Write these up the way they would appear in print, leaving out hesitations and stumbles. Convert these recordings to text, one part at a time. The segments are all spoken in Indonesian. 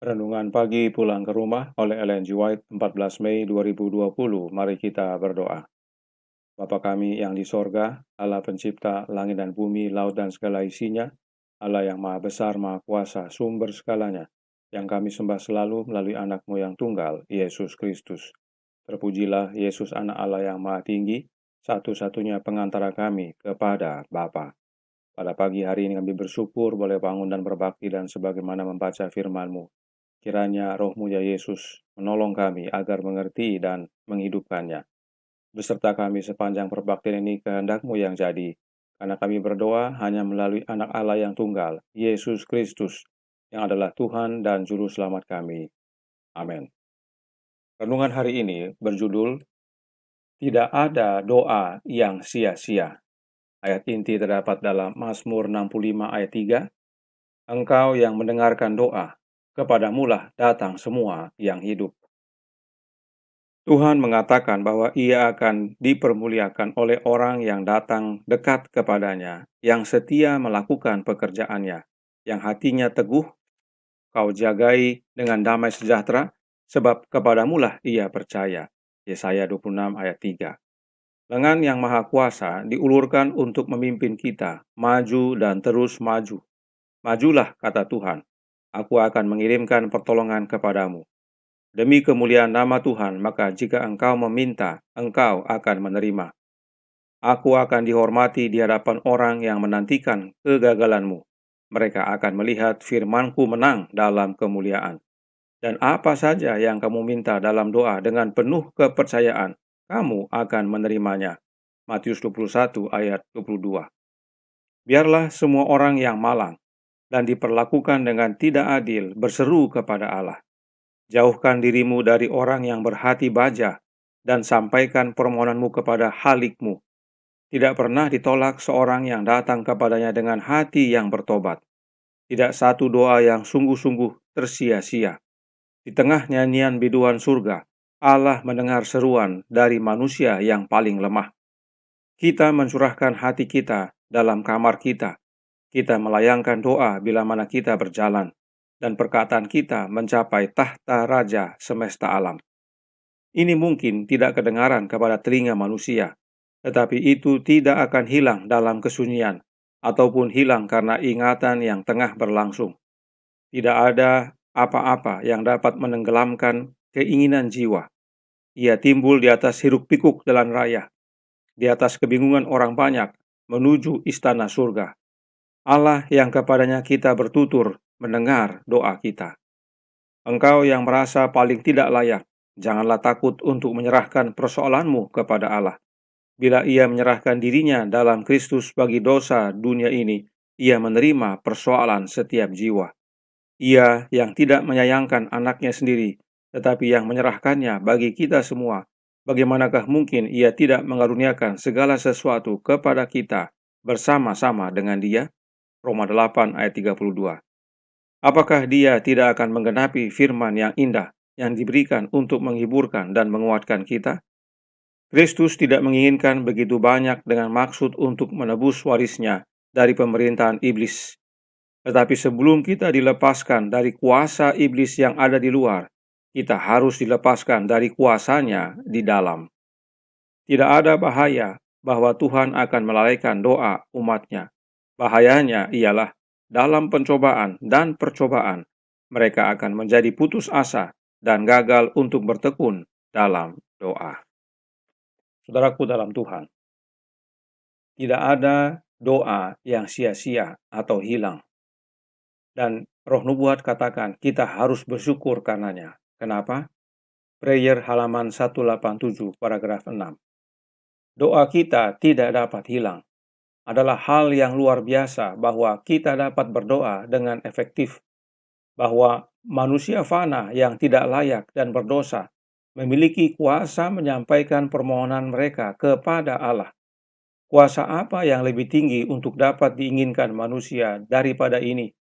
Renungan pagi pulang ke rumah oleh Ellen G. White 14 Mei 2020. Mari kita berdoa. Bapa kami yang di sorga, Allah pencipta langit dan bumi, laut dan segala isinya, Allah yang maha besar, maha kuasa, sumber segalanya, yang kami sembah selalu melalui anak-Mu yang tunggal, Yesus Kristus. Terpujilah Yesus anak Allah yang maha tinggi, satu-satunya pengantara kami kepada Bapa. Pada pagi hari ini kami bersyukur boleh bangun dan berbakti dan sebagaimana membaca firman-Mu. Kiranya Roh-Mu ya Yesus menolong kami agar mengerti dan menghidupkannya. Beserta kami sepanjang perbaktian ini kehendak-Mu yang jadi. Karena kami berdoa hanya melalui anak Allah yang tunggal, Yesus Kristus, yang adalah Tuhan dan Juru Selamat kami. Amin. Renungan hari ini berjudul, Tidak ada doa yang sia-sia. Ayat inti terdapat dalam Mazmur 65 ayat 3. Engkau yang mendengarkan doa, kepadamulah datang semua yang hidup. Tuhan mengatakan bahwa Ia akan dipermuliakan oleh orang yang datang dekat kepadanya, yang setia melakukan pekerjaannya, yang hatinya teguh, kau jagai dengan damai sejahtera, sebab kepadamulah Ia percaya. Yesaya 26 ayat 3. Lengan yang maha kuasa diulurkan untuk memimpin kita, maju dan terus maju. Majulah, kata Tuhan, aku akan mengirimkan pertolongan kepadamu. Demi kemuliaan nama Tuhan, maka jika engkau meminta, engkau akan menerima. Aku akan dihormati di hadapan orang yang menantikan kegagalanmu. Mereka akan melihat firman-Ku menang dalam kemuliaan. Dan apa saja yang kamu minta dalam doa dengan penuh kepercayaan, kamu akan menerimanya. Matius 21 ayat 22. Biarlah semua orang yang malang dan diperlakukan dengan tidak adil berseru kepada Allah. Jauhkan dirimu dari orang yang berhati baja dan sampaikan permohonanmu kepada Khalik-Mu. Tidak pernah ditolak seorang yang datang kepadanya dengan hati yang bertobat. Tidak satu doa yang sungguh-sungguh tersia-sia. Di tengah nyanyian biduan surga, Allah mendengar seruan dari manusia yang paling lemah. Kita mencurahkan hati kita dalam kamar kita. Kita melayangkan doa bila mana kita berjalan, dan perkataan kita mencapai tahta Raja semesta alam. Ini mungkin tidak kedengaran kepada telinga manusia, tetapi itu tidak akan hilang dalam kesunyian, ataupun hilang karena ingatan yang tengah berlangsung. Tidak ada apa-apa yang dapat menenggelamkan keinginan jiwa. Ia timbul di atas hiruk-pikuk jalan raya, di atas kebingungan orang banyak, menuju istana surga. Allah yang kepadanya kita bertutur mendengar doa kita. Engkau yang merasa paling tidak layak, janganlah takut untuk menyerahkan persoalanmu kepada Allah. Bila ia menyerahkan dirinya dalam Kristus bagi dosa dunia ini, ia menerima persoalan setiap jiwa. Ia yang tidak menyayangkan anaknya sendiri, tetapi yang menyerahkannya bagi kita semua. Bagaimanakah mungkin ia tidak mengaruniakan segala sesuatu kepada kita bersama-sama dengan dia? Roma 8 ayat 32. Apakah dia tidak akan menggenapi firman yang indah yang diberikan untuk menghiburkan dan menguatkan kita? Kristus tidak menginginkan begitu banyak dengan maksud untuk menebus warisnya dari pemerintahan iblis. Tetapi sebelum kita dilepaskan dari kuasa iblis yang ada di luar, kita harus dilepaskan dari kuasanya di dalam. Tidak ada bahaya bahwa Tuhan akan melalaikan doa umatnya. Bahayanya ialah dalam pencobaan dan percobaan, mereka akan menjadi putus asa dan gagal untuk bertekun dalam doa. Saudaraku dalam Tuhan, tidak ada doa yang sia-sia atau hilang. Dan Roh Nubuat katakan kita harus bersyukur karenanya. Kenapa? Prayer halaman 187 paragraf 6. Doa kita tidak dapat hilang. Adalah hal yang luar biasa bahwa kita dapat berdoa dengan efektif, bahwa manusia fana yang tidak layak dan berdosa memiliki kuasa menyampaikan permohonan mereka kepada Allah. Kuasa apa yang lebih tinggi untuk dapat diinginkan manusia daripada ini,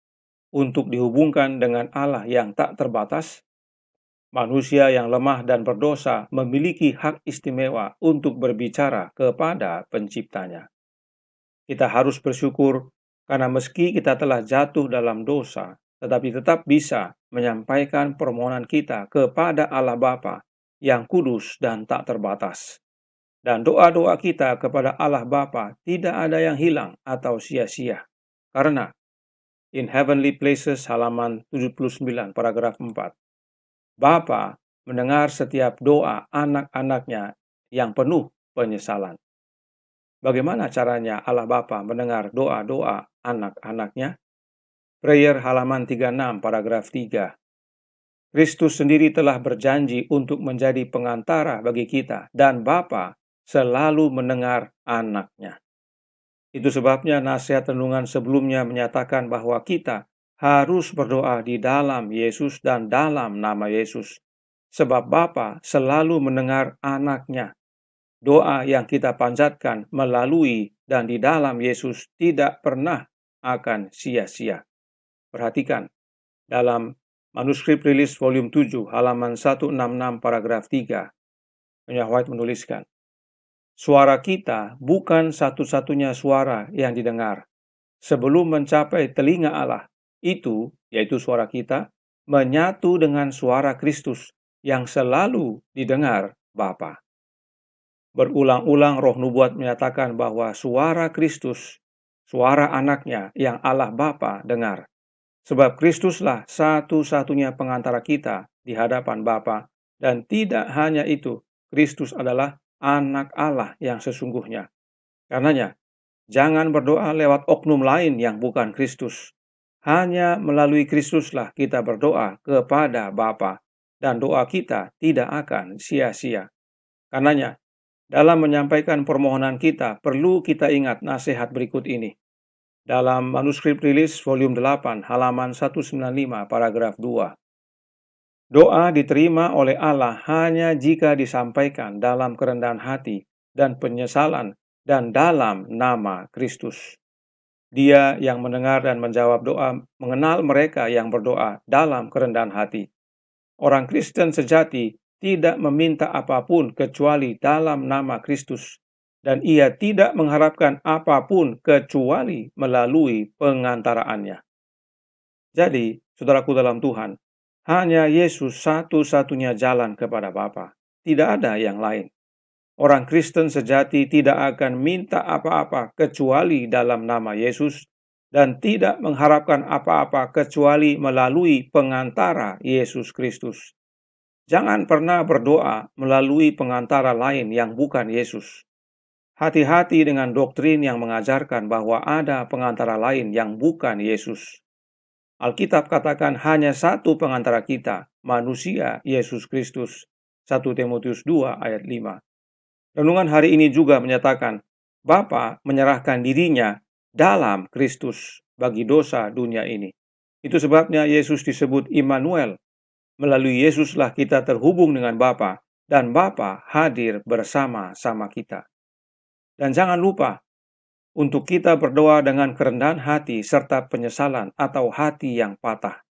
untuk dihubungkan dengan Allah yang tak terbatas? Manusia yang lemah dan berdosa memiliki hak istimewa untuk berbicara kepada penciptanya. Kita harus bersyukur karena meski kita telah jatuh dalam dosa, tetapi tetap bisa menyampaikan permohonan kita kepada Allah Bapa yang kudus dan tak terbatas. Dan doa-doa kita kepada Allah Bapa tidak ada yang hilang atau sia-sia. Karena in Heavenly Places halaman 79 paragraf 4, Bapa mendengar setiap doa anak-anaknya yang penuh penyesalan. Bagaimana caranya Allah Bapa mendengar doa-doa anak-anaknya? Prayer halaman 36 paragraf 3. Kristus sendiri telah berjanji untuk menjadi pengantara bagi kita dan Bapa selalu mendengar anaknya. Itu sebabnya nasihat renungan sebelumnya menyatakan bahwa kita harus berdoa di dalam Yesus dan dalam nama Yesus. Sebab Bapa selalu mendengar anaknya. Doa yang kita panjatkan melalui dan di dalam Yesus tidak pernah akan sia-sia. Perhatikan, dalam manuskrip rilis volume 7 halaman 166 paragraf 3, Penyair White menuliskan, suara kita bukan satu-satunya suara yang didengar. Sebelum mencapai telinga Allah, itu, yaitu suara kita, menyatu dengan suara Kristus yang selalu didengar Bapa. Berulang-ulang Roh Nubuat menyatakan bahwa suara Kristus, suara anaknya yang Allah Bapa dengar. Sebab Kristuslah satu-satunya pengantara kita di hadapan Bapa, dan tidak hanya itu, Kristus adalah anak Allah yang sesungguhnya. Karenanya, jangan berdoa lewat oknum lain yang bukan Kristus. Hanya melalui Kristuslah kita berdoa kepada Bapa, dan doa kita tidak akan sia-sia. Karenanya, dalam menyampaikan permohonan kita, perlu kita ingat nasihat berikut ini. Dalam manuskrip rilis volume 8 halaman 195 paragraf 2. Doa diterima oleh Allah hanya jika disampaikan dalam kerendahan hati dan penyesalan dan dalam nama Kristus. Dia yang mendengar dan menjawab doa mengenal mereka yang berdoa dalam kerendahan hati. Orang Kristen sejati tidak meminta apapun kecuali dalam nama Kristus, dan ia tidak mengharapkan apapun kecuali melalui pengantaraannya. Jadi, saudaraku dalam Tuhan, hanya Yesus satu-satunya jalan kepada Bapa. Tidak ada yang lain. Orang Kristen sejati tidak akan minta apa-apa kecuali dalam nama Yesus, dan tidak mengharapkan apa-apa kecuali melalui pengantara Yesus Kristus. Jangan pernah berdoa melalui pengantara lain yang bukan Yesus. Hati-hati dengan doktrin yang mengajarkan bahwa ada pengantara lain yang bukan Yesus. Alkitab katakan hanya satu pengantara kita, manusia Yesus Kristus. 1 Timotius 2 ayat 5. Renungan hari ini juga menyatakan, Bapa menyerahkan dirinya dalam Kristus bagi dosa dunia ini. Itu sebabnya Yesus disebut Immanuel. Melalui Yesuslah kita terhubung dengan Bapa, dan Bapa hadir bersama-sama kita. Dan jangan lupa, untuk kita berdoa dengan kerendahan hati serta penyesalan atau hati yang patah.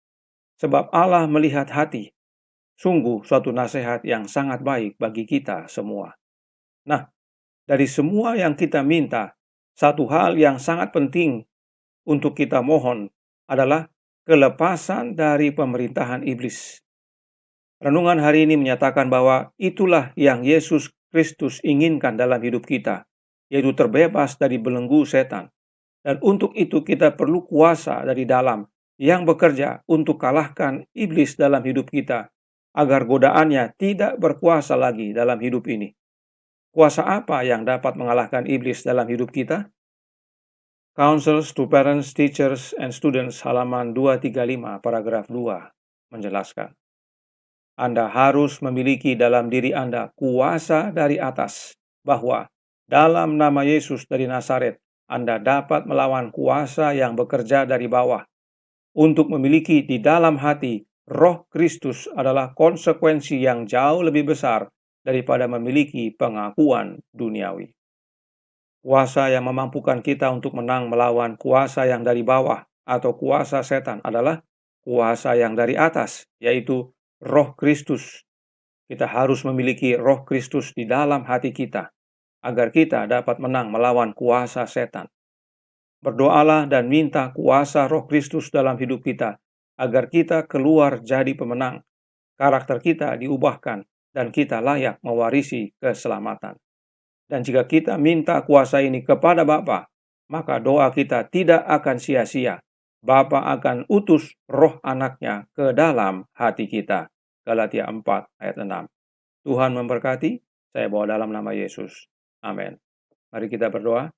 Sebab Allah melihat hati. Sungguh suatu nasihat yang sangat baik bagi kita semua. Nah, dari semua yang kita minta, satu hal yang sangat penting untuk kita mohon adalah kelepasan dari pemerintahan iblis. Renungan hari ini menyatakan bahwa itulah yang Yesus Kristus inginkan dalam hidup kita, yaitu terbebas dari belenggu setan. Dan untuk itu kita perlu kuasa dari dalam yang bekerja untuk kalahkan iblis dalam hidup kita, agar godaannya tidak berkuasa lagi dalam hidup ini. Kuasa apa yang dapat mengalahkan iblis dalam hidup kita? Counsels to Parents, Teachers, and Students halaman 235 paragraf 2 menjelaskan. Anda harus memiliki dalam diri Anda kuasa dari atas, bahwa dalam nama Yesus dari Nazaret, Anda dapat melawan kuasa yang bekerja dari bawah. Untuk memiliki di dalam hati Roh Kristus adalah konsekuensi yang jauh lebih besar daripada memiliki pengakuan duniawi. Kuasa yang memampukan kita untuk menang melawan kuasa yang dari bawah atau kuasa setan adalah kuasa yang dari atas, yaitu Roh Kristus. Kita harus memiliki Roh Kristus di dalam hati kita, agar kita dapat menang melawan kuasa setan. Berdoalah dan minta kuasa Roh Kristus dalam hidup kita, agar kita keluar jadi pemenang. Karakter kita diubahkan, dan kita layak mewarisi keselamatan. Dan jika kita minta kuasa ini kepada Bapa, maka doa kita tidak akan sia-sia. Bapa akan utus roh anaknya ke dalam hati kita. Galatia 4 ayat 6. Tuhan memberkati, saya bawa dalam nama Yesus. Amin. Mari kita berdoa.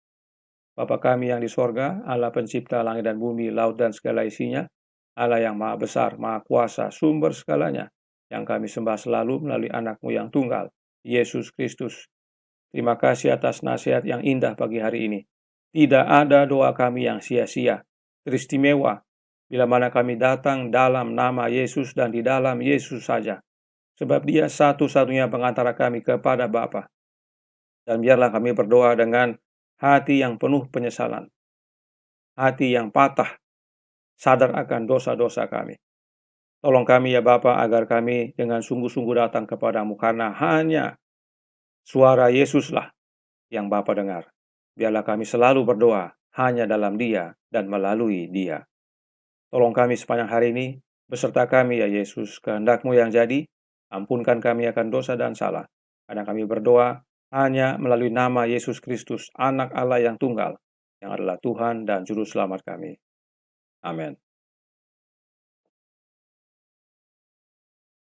Bapa kami yang di sorga, Allah pencipta langit dan bumi, laut dan segala isinya, Allah yang maha besar, maha kuasa, sumber segalanya, yang kami sembah selalu melalui anak-Mu yang tunggal, Yesus Kristus. Terima kasih atas nasihat yang indah pagi hari ini. Tidak ada doa kami yang sia-sia, teristimewa, bila mana kami datang dalam nama Yesus dan di dalam Yesus saja. Sebab Dia satu-satunya pengantara kami kepada Bapa. Dan biarlah kami berdoa dengan hati yang penuh penyesalan, hati yang patah, sadar akan dosa-dosa kami. Tolong kami ya Bapa, agar kami dengan sungguh-sungguh datang kepadamu, karena hanya suara Yesuslah yang Bapa dengar. Biarlah kami selalu berdoa hanya dalam Dia dan melalui Dia. Tolong kami sepanjang hari ini, beserta kami ya Yesus, kehendak-Mu yang jadi, ampunkan kami akan dosa dan salah. Karena kami berdoa hanya melalui nama Yesus Kristus, Anak Allah yang tunggal, yang adalah Tuhan dan Juru Selamat kami. Amin.